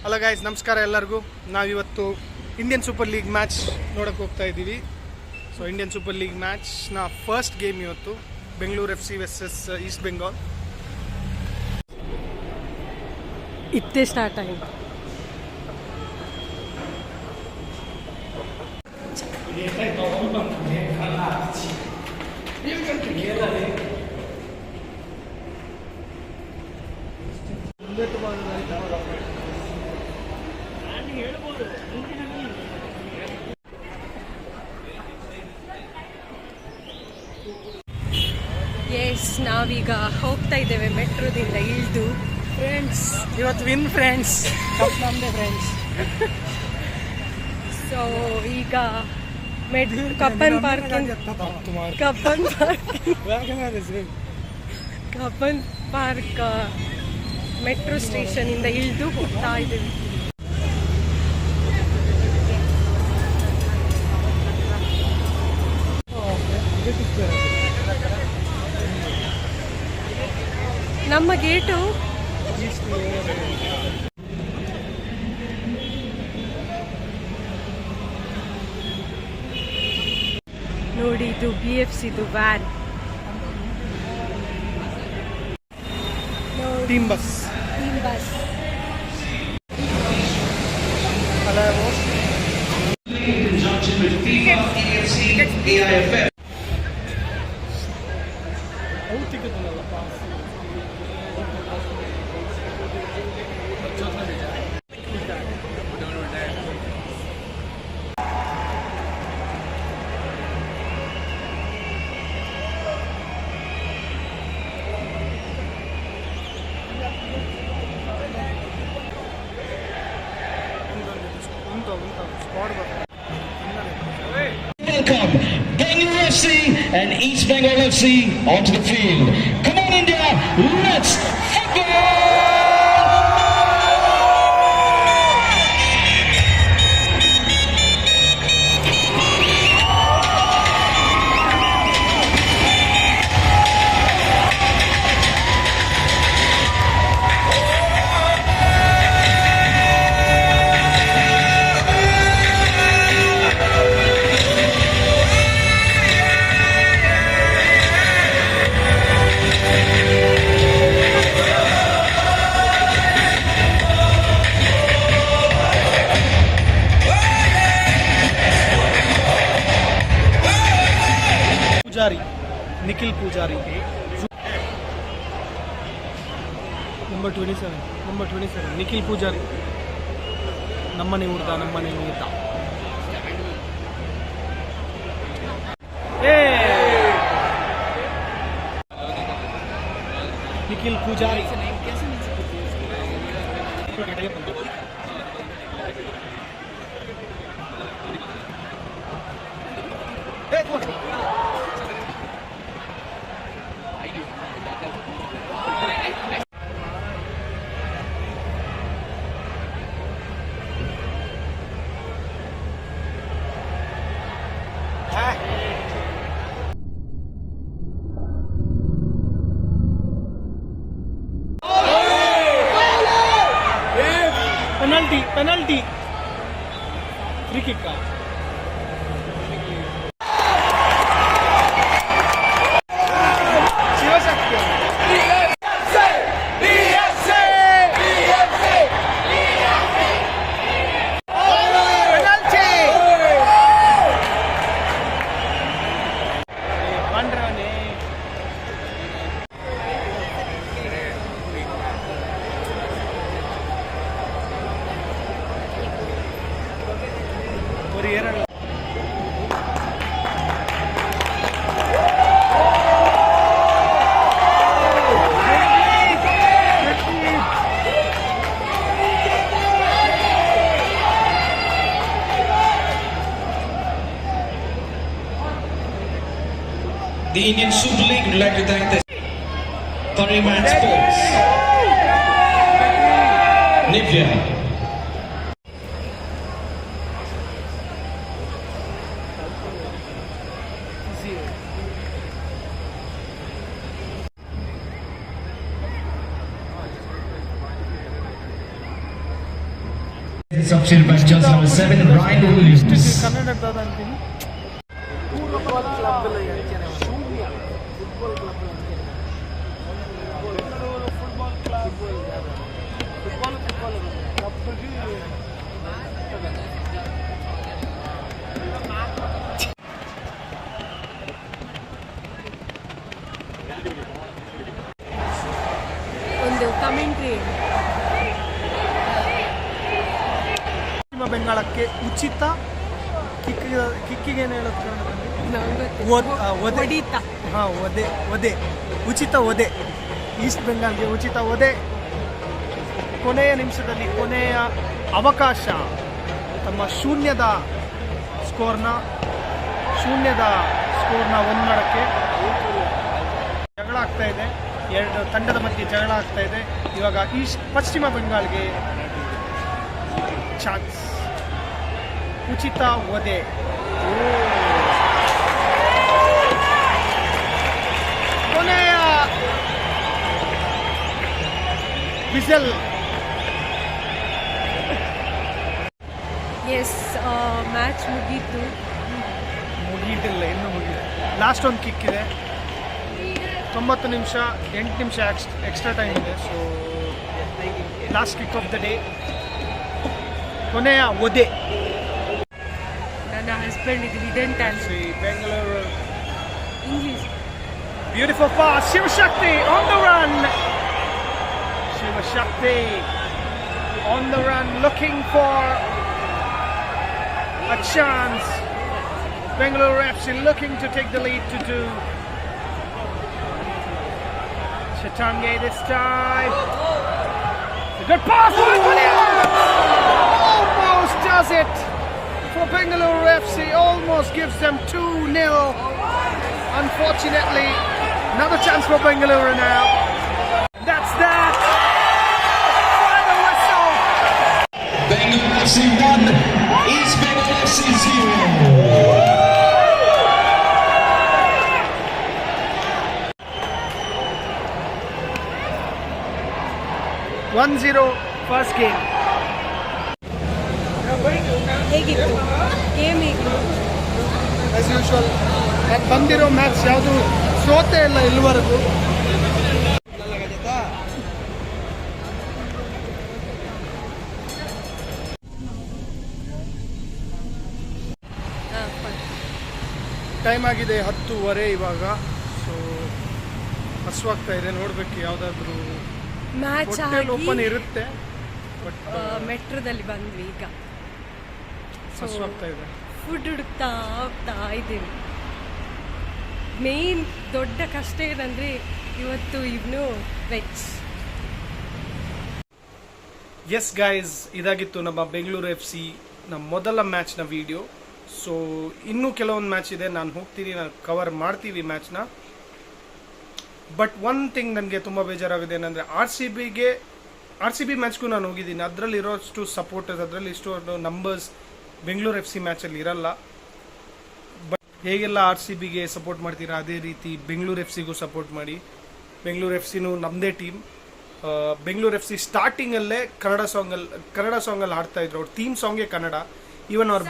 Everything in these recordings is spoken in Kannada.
ಹಲೋ ಗೈಸ್, ನಮಸ್ಕಾರ ಎಲ್ಲರಿಗೂ. ನಾವಿವತ್ತು ಇಂಡಿಯನ್ ಸೂಪರ್ ಲೀಗ್ ಮ್ಯಾಚ್ ನೋಡೋಕೆ ಹೋಗ್ತಾ ಇದ್ದೀವಿ. ಸೊ ಇಂಡಿಯನ್ ಸೂಪರ್ ಲೀಗ್ ಮ್ಯಾಚ್ನ ಫಸ್ಟ್ ಗೇಮ್ ಇವತ್ತು Bengaluru FC versus east Bengal. ಇತ್ತೇ ಸ್ಟಾರ್ಟ್ ಆಗಿ ಎಸ್, ನಾವೀಗ ಹೋಗ್ತಾ ಇದ್ದೇವೆ ಮೆಟ್ರೋದಿಂದ ಇಳಿದು. ಫ್ರೆಂಡ್ಸ್, ಇವತ್ತು ವಿನ್ ಫ್ರೆಂಡ್ಸ್, ಕಪ್ ನಮ್ಮದೇ ಫ್ರೆಂಡ್ಸ್. ಸೊ ಈಗ ಕಬ್ಬನ್ ಪಾರ್ಕ್ ಮೆಟ್ರೋ ಸ್ಟೇಷನ್ ಇಂದ ಇಳಿದು ಹೋಗ್ತಾ ಇದ್ದೀವಿ. ನಮ್ಮ ಗೇಟು ನೋಡಿ, ಇದು BFC van, team bus. Welcome Bengal FC and East Bengal FC onto the field. Come on India, let's football! Nikhil Pujari, number 27 Nikhil Pujari. ನಮ್ಮನೆ ಹುಡ್ದ Nikhil Pujari. Penalty free kick. Shivashakti The Indian Super League would like to thank the Pariman Sports, Nivea, Substituted by just number 7, Ryan Williams. ಕನ್ನಡದ ಅಂತೀನಿ ಒಂದು ಕಮೆಂಟ್ರಿ ಪಶ್ಚಿಮ ಬೆಂಗಾಳಕ್ಕೆ ಉಚಿತ ಕಿಕ್ಕಿಗೆ ಏನು ಹೇಳೋದು ಕನ್ನಡದಲ್ಲಿ? ಹೊಡಿತ ಹಾಂ, ಒದೆ ಉಚಿತ ಒದೆ. ಈಸ್ಟ್ ಬೆಂಗಾಲ್ಗೆ ಉಚಿತ ಒದೆ. ಕೊನೆಯ ನಿಮಿಷದಲ್ಲಿ ಕೊನೆಯ ಅವಕಾಶ ತಮ್ಮ ಶೂನ್ಯದ ಸ್ಕೋರ್ನ ಒಂದು ಮಾಡೋಕ್ಕೆ ಜಗಳ ಆಗ್ತಾ ಇದೆ. ಎರಡು ತಂಡದ ಮಧ್ಯೆ ಜಗಳ ಆಗ್ತಾ ಇದೆ. ಇವಾಗ ಪಶ್ಚಿಮ ಬೆಂಗಾಲ್ಗೆ ಚಾನ್ಸ್. ಉಚಿತ ಒದೆ. ಕೊನೆಯ ವಿಸಲ್. ಎಸ್, ಮ್ಯಾಚ್ ಮುಗೀತು. ಮುಗಿಯಿಲ್ಲ, ಇನ್ನೂ ಮುಗಿಯಿಲ್ಲ. ಲಾಸ್ಟ್ ಒಂದು ಕಿಕ್ ಇದೆ. 90 ನಿಮಿಷ, 8 ನಿಮಿಷ ಎಕ್ಸ್ಟ್ರಾ ಟೈಮ್ ಇದೆ. So last kick off the day, ಕೊನೆಯ ಒದೆ. ನನ್ನ ಹಸ್ಬೆಂಡ್ ಇದು ವಿಡೆಂಟ್ answer Bengaluru English. Beautiful pass, Shivashakti on the run. Shivashakti on the run, looking for a chance. Bengaluru FC looking to take the lead to 2. Chatange this time. A good pass. Almost does it for Bengaluru FC. Almost gives them 2-0. Unfortunately, another chance for Bengaluru now. That's that. Final whistle. Bengaluru FC 1, East Bengal FC 0. 1-0 first game. ಹೇಗಿತ್ತು ಗೇಮ್? ಈಗ As usual, ಬಂದಿರೋ ಮ್ಯಾಚ್ ಯಾವುದು ಸೋತೆ ಇಲ್ಲ ಇಲ್ಲಿವರೆಗೂ. ಟೈಮ್ ಆಗಿದೆ 10:30 ಇವಾಗ. ಸೊ ಹಸುವಾಗ್ತಾ ಇದೆ, ನೋಡ್ಬೇಕು ಯಾವ್ದಾದ್ರು ಮ್ಯಾಚ್ ಓಪನ್ ಇರುತ್ತೆ. ಬಟ್ ಮೆಟ್ರೋದಲ್ಲಿ ಬಂದ್ವಿ. ಈಗ ಹಸುವಾಗ್ತಾ ಇದೆ. ಫುಡ್ ಹುಡುಕ್ತಾ ಹೋಗ್ತಾ ಇದ್ದೀವಿ. ಮೇನ್ ದೊಡ್ಡ ಕಷ್ಟ ಏನಂದ್ರೆ ಇವತ್ತು ಇವನು ವೆಜ್. ಎಸ್ ಗೈಸ್, ಇದಾಗಿತ್ತು ನಮ್ಮ ಬೆಂಗಳೂರು FC ನಮ್ಮ ಮೊದಲ ಮ್ಯಾಚ್ನ ವಿಡಿಯೋ. ಸೊ ಇನ್ನೂ ಕೆಲವೊಂದು ಮ್ಯಾಚ್ ಇದೆ, ನಾನು ಹೋಗ್ತೀನಿ, ನಾನು ಕವರ್ ಮಾಡ್ತೀವಿ ಮ್ಯಾಚ್ನ. ಬಟ್ ಒನ್ ಥಿಂಗ್ ನನಗೆ ತುಂಬ ಬೇಜಾರಾಗಿದೆ ಏನಂದರೆ ಆರ್ ಸಿ ಬಿ ಮ್ಯಾಚ್ಗೂ ನಾನು ಹೋಗಿದ್ದೀನಿ. ಅದರಲ್ಲಿ ಇರೋಷ್ಟು ಸಪೋರ್ಟರ್ಸ್, ಅದರಲ್ಲಿ ಇಷ್ಟು ನಂಬರ್ಸ್ ಬೆಂಗಳೂರು FC ಮ್ಯಾಚಲ್ಲಿ ಇರಲ್ಲ. ಬಟ್ ಹೇಗೆಲ್ಲ ಆರ್.ಸಿ.ಬಿಗೆ ಸಪೋರ್ಟ್ ಮಾಡ್ತೀರಾ ಅದೇ ರೀತಿ ಬೆಂಗಳೂರು FC-ಗೂ ಸಪೋರ್ಟ್ ಮಾಡಿ. ಬೆಂಗಳೂರು FC-ನೂ ನಮ್ಮದೇ ಟೀಮ್. ಬೆಂಗಳೂರು FC ಸ್ಟಾರ್ಟಿಂಗಲ್ಲೇ ಕನ್ನಡ ಸಾಂಗಲ್ಲಿ ಹಾಡ್ತಾ ಇದ್ರು. ಅವ್ರ ಥೀಮ್ ಸಾಂಗೇ ಕನ್ನಡ. ಈವನ್ ಅವ್ರ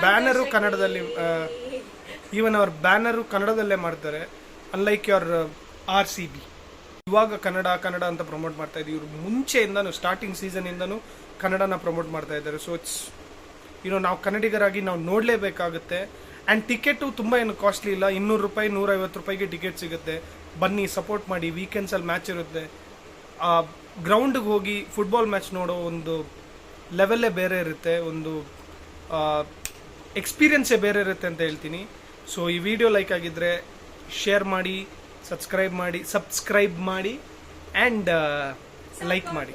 ಬ್ಯಾನರು ಕನ್ನಡದಲ್ಲೇ ಮಾಡ್ತಾರೆ. ಅನ್ಲೈಕ್ ಯುವರ್ ಆರ್.ಸಿ.ಬಿ ಇವಾಗ ಕನ್ನಡ ಅಂತ ಪ್ರಮೋಟ್ ಮಾಡ್ತಾ ಇದ್ದೀವಿ. ಇವರು ಮುಂಚೆಯಿಂದನೂ ಸ್ಟಾರ್ಟಿಂಗ್ ಸೀಸನಿಂದನೂ ಕನ್ನಡನ ಪ್ರಮೋಟ್ ಮಾಡ್ತಾ ಇದ್ದಾರೆ. ಸೊ ಇಟ್ಸ್ ನಾವು ಕನ್ನಡಿಗರಾಗಿ ನಾವು ನೋಡಲೇಬೇಕಾಗುತ್ತೆ. ಆ್ಯಂಡ್ ಟಿಕೆಟು ತುಂಬ ಏನು ಕಾಸ್ಟ್ಲಿ ಇಲ್ಲ, 200 ರೂಪಾಯಿ 150 ರೂಪಾಯಿಗೆ ಟಿಕೆಟ್ ಸಿಗುತ್ತೆ. ಬನ್ನಿ, ಸಪೋರ್ಟ್ ಮಾಡಿ. ವೀಕೆಂಡ್ಸಲ್ಲಿ ಮ್ಯಾಚ್ ಇರುತ್ತೆ. ಗ್ರೌಂಡಿಗೆ ಹೋಗಿ ಫುಟ್ಬಾಲ್ ಮ್ಯಾಚ್ ನೋಡೋ ಒಂದು ಲೆವೆಲ್ಲೇ ಬೇರೆ ಇರುತ್ತೆ, ಒಂದು ಎಕ್ಸ್ಪೀರಿಯನ್ಸೇ ಬೇರೆ ಇರುತ್ತೆ ಅಂತ ಹೇಳ್ತೀನಿ. ಸೊ ಈ ವಿಡಿಯೋ ಲೈಕ್ ಆಗಿದ್ದರೆ ಶೇರ್ ಮಾಡಿ, ಸಬ್ಸ್ಕ್ರೈಬ್ ಮಾಡಿ ಆ್ಯಂಡ್ ಲೈಕ್ ಮಾಡಿ.